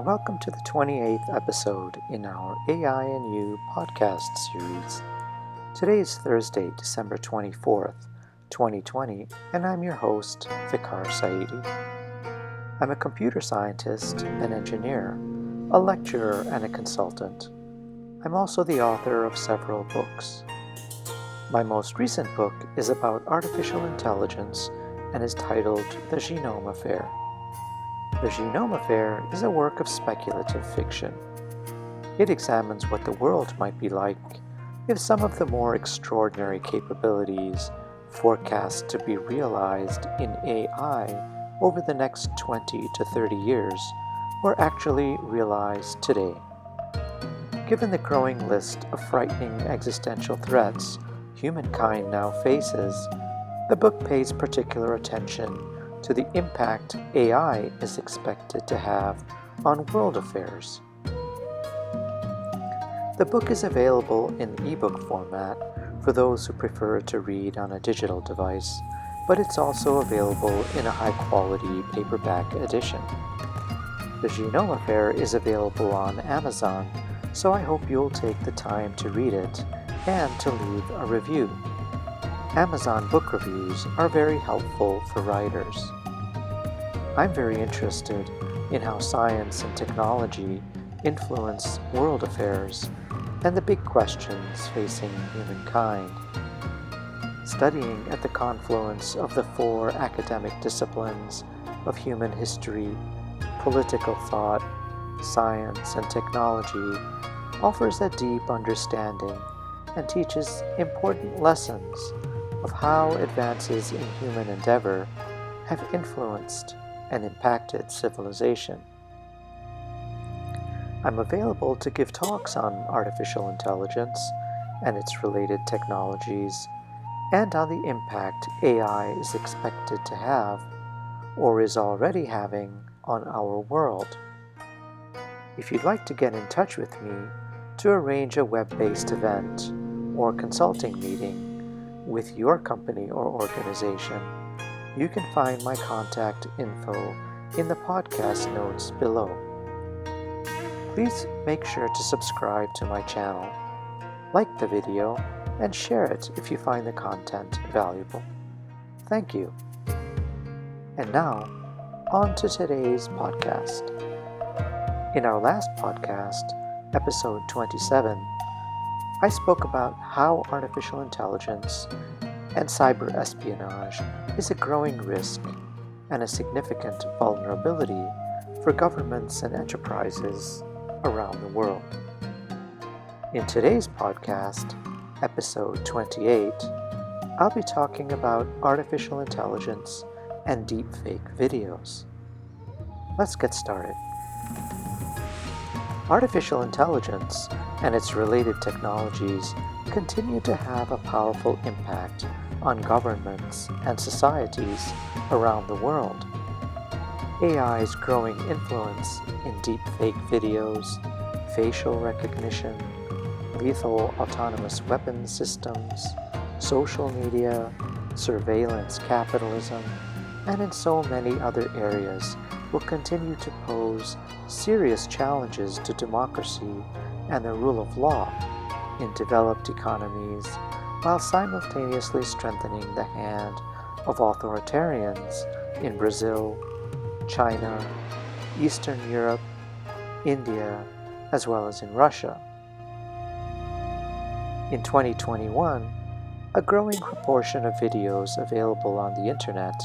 welcome to the 28th episode in our AI and You podcast series. Today is Thursday, December 24th, 2020, and I'm your host, Vicar Saidi. I'm a computer scientist, an engineer, a lecturer, and a consultant. I'm also the author of several books. My most recent book is about artificial intelligence and is titled The Genome Affair. The Genome Affair is a work of speculative fiction. It examines what the world might be like if some of the more extraordinary capabilities forecast to be realized in AI over the next 20 to 30 years were actually realized today. Given the growing list of frightening existential threats humankind now faces, the book pays particular attention to the impact AI is expected to have on world affairs. The book is available in ebook format for those who prefer to read on a digital device, but it's also available in a high-quality paperback edition. The Genome Affair is available on Amazon, so I hope you'll take the time to read it and to leave a review. Amazon book reviews are very helpful for writers. I'm very interested in how science and technology influence world affairs and the big questions facing humankind. Studying at the confluence of the four academic disciplines of human history, political thought, science, and technology offers a deep understanding and teaches important lessons of how advances in human endeavor have influenced and impacted civilization. I'm available to give talks on artificial intelligence and its related technologies, and on the impact AI is expected to have, or is already having, on our world. If you'd like to get in touch with me to arrange a web-based event or consulting meeting with your company or organization, you can find my contact info in the podcast notes below. Please make sure to subscribe to my channel, like the video, and share it if you find the content valuable. Thank you. And now, on to today's podcast. In our last podcast, episode 27, I spoke about how artificial intelligence and cyber espionage is a growing risk and a significant vulnerability for governments and enterprises around the world. In today's podcast, episode 28, I'll be talking about artificial intelligence and deepfake videos. Let's get started. Artificial intelligence and its related technologies continue to have a powerful impact on governments and societies around the world. AI's growing influence in deepfake videos, facial recognition, lethal autonomous weapons systems, social media, surveillance capitalism, and in so many other areas will continue to pose serious challenges to democracy and the rule of law in developed economies, while simultaneously strengthening the hand of authoritarians in Brazil, China, Eastern Europe, India, as well as in Russia. In 2021, a growing proportion of videos available on the internet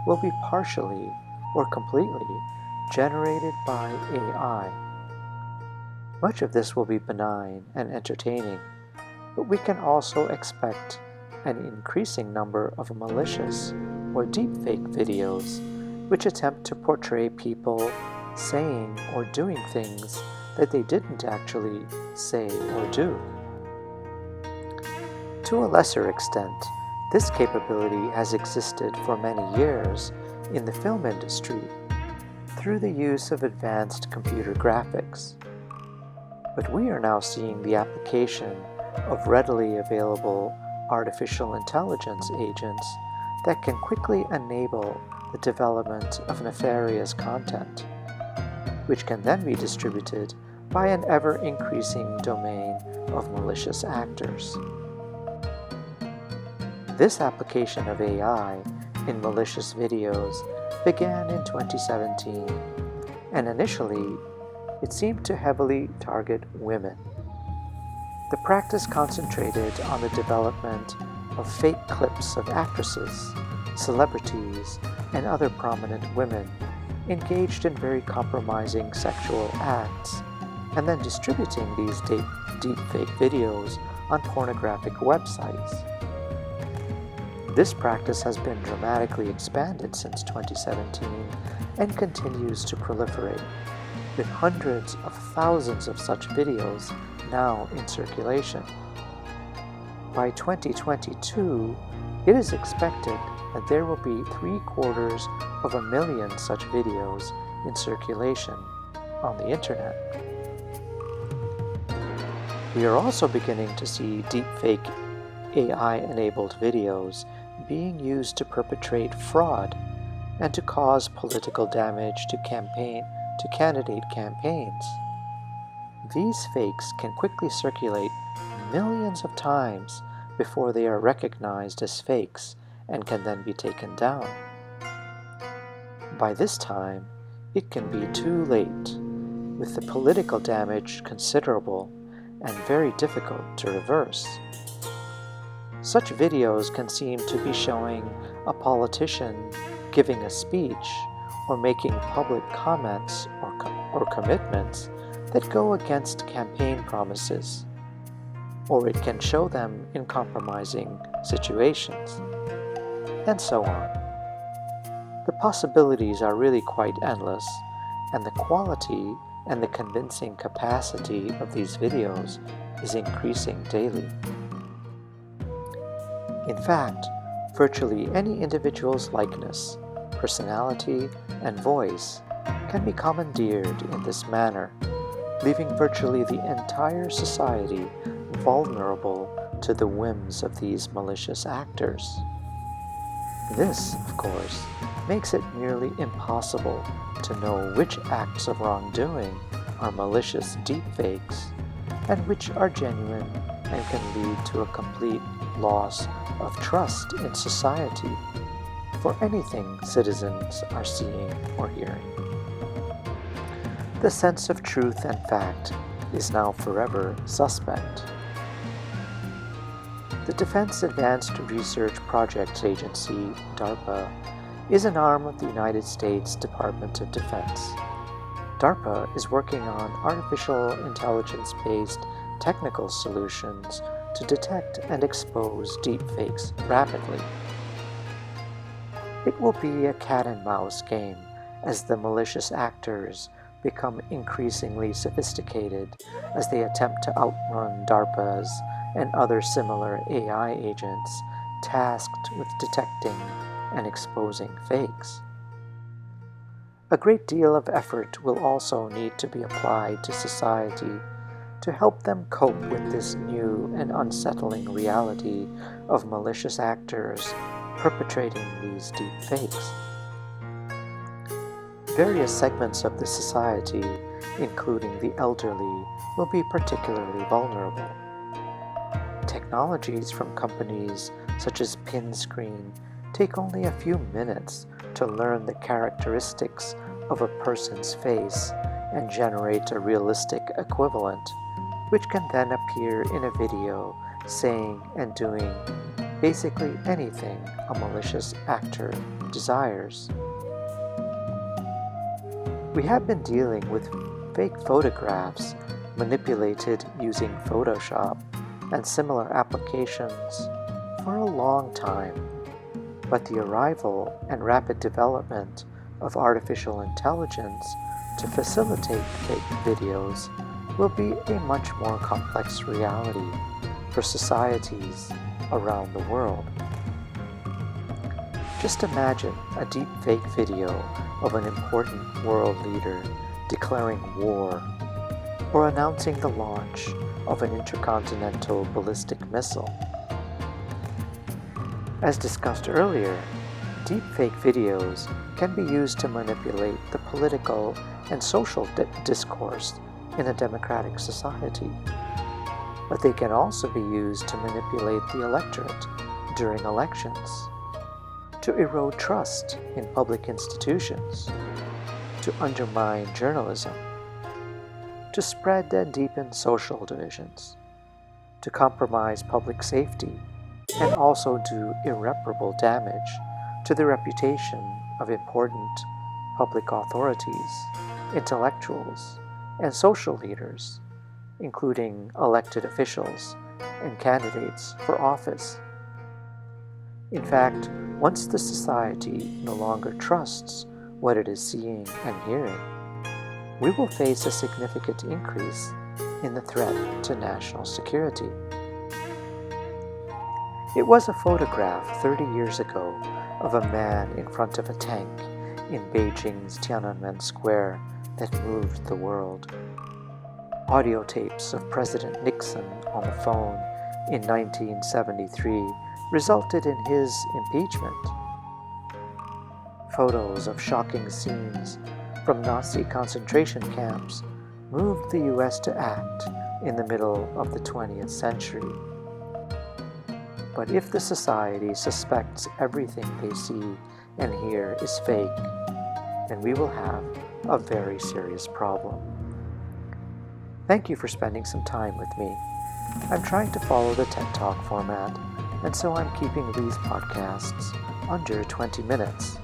will be partially or completely generated by AI. Much of this will be benign and entertaining, but we can also expect an increasing number of malicious or deepfake videos which attempt to portray people saying or doing things that they didn't actually say or do. To a lesser extent, this capability has existed for many years in the film industry through the use of advanced computer graphics. But we are now seeing the application of readily available artificial intelligence agents that can quickly enable the development of nefarious content. which can then be distributed by an ever-increasing domain of malicious actors. This application of AI in malicious videos began in 2017, and initially it seemed to heavily target women. The practice concentrated on the development of fake clips of actresses, celebrities, and other prominent women engaged in very compromising sexual acts, and then distributing these deepfake videos on pornographic websites. This practice has been dramatically expanded since 2017 and continues to proliferate, with hundreds of thousands of such videos now in circulation. By 2022, it is expected that there will be 750,000 such videos in circulation on the internet. We are also beginning to see deepfake AI-enabled videos being used to perpetrate fraud and to cause political damage to candidate campaigns. These fakes can quickly circulate millions of times before they are recognized as fakes and can then be taken down. By this time, it can be too late, with the political damage considerable and very difficult to reverse. Such videos can seem to be showing a politician giving a speech or making public comments or commitments that go against campaign promises, or it can show them in compromising situations, and so on. The possibilities are really quite endless, and the quality and the convincing capacity of these videos is increasing daily. In fact, virtually any individual's likeness, personality, and voice can be commandeered in this manner, leaving virtually the entire society vulnerable to the whims of these malicious actors. This, of course, makes it nearly impossible to know which acts of wrongdoing are malicious deepfakes and which are genuine and can lead to a complete loss of trust in society for anything citizens are seeing or hearing. The sense of truth and fact is now forever suspect. The Defense Advanced Research Projects Agency, DARPA, is an arm of the United States Department of Defense. DARPA is working on artificial intelligence-based technical solutions to detect and expose deepfakes rapidly. It will be a cat-and-mouse game as the malicious actors become increasingly sophisticated as they attempt to outrun DARPA's and other similar AI agents tasked with detecting and exposing fakes. A great deal of effort will also need to be applied to society to help them cope with this new and unsettling reality of malicious actors perpetrating these deep fakes. Various segments of the society, including the elderly, will be particularly vulnerable. Technologies from companies such as PinScreen take only a few minutes to learn the characteristics of a person's face and generate a realistic equivalent, which can then appear in a video saying and doing basically anything a malicious actor desires. We have been dealing with fake photographs manipulated using Photoshop and similar applications for a long time, but the arrival and rapid development of artificial intelligence to facilitate fake videos will be a much more complex reality for societies around the world. Just imagine a deep fake video of an important world leader declaring war or announcing the launch of an intercontinental ballistic missile. As discussed earlier, deepfake videos can be used to manipulate the political and social discourse in a democratic society. But they can also be used to manipulate the electorate during elections, to erode trust in public institutions, to undermine journalism, to spread and deepen social divisions, to compromise public safety, and also do irreparable damage to the reputation of important public authorities, intellectuals, and social leaders, including elected officials and candidates for office. In fact, once the society no longer trusts what it is seeing and hearing, we will face a significant increase in the threat to national security. It was a photograph 30 years ago of a man in front of a tank in Beijing's Tiananmen Square that moved the world. Audio tapes of President Nixon on the phone in 1973 resulted in his impeachment. Photos of shocking scenes from Nazi concentration camps moved the US to act in the middle of the 20th century. But if the society suspects everything they see and hear is fake, then we will have a very serious problem. Thank you for spending some time with me. I'm trying to follow the TED Talk format, and so I'm keeping these podcasts under 20 minutes.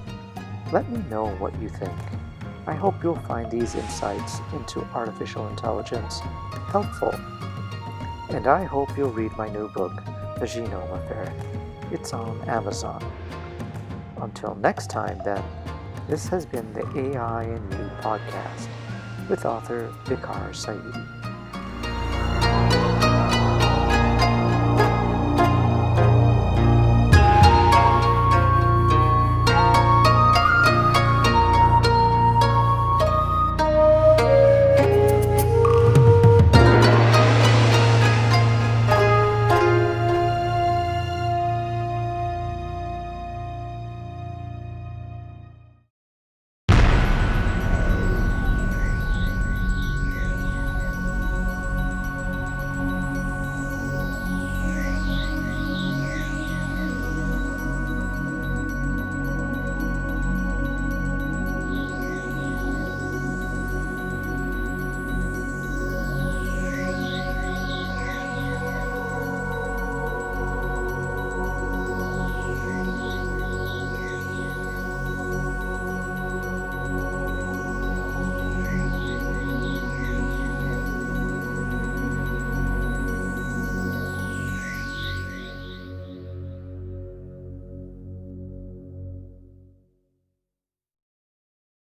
Let me know what you think. I hope you'll find these insights into artificial intelligence helpful. And I hope you'll read my new book, The Genome Affair. It's on Amazon. Until next time, then, this has been the AI and You podcast with author Vikar Saidi.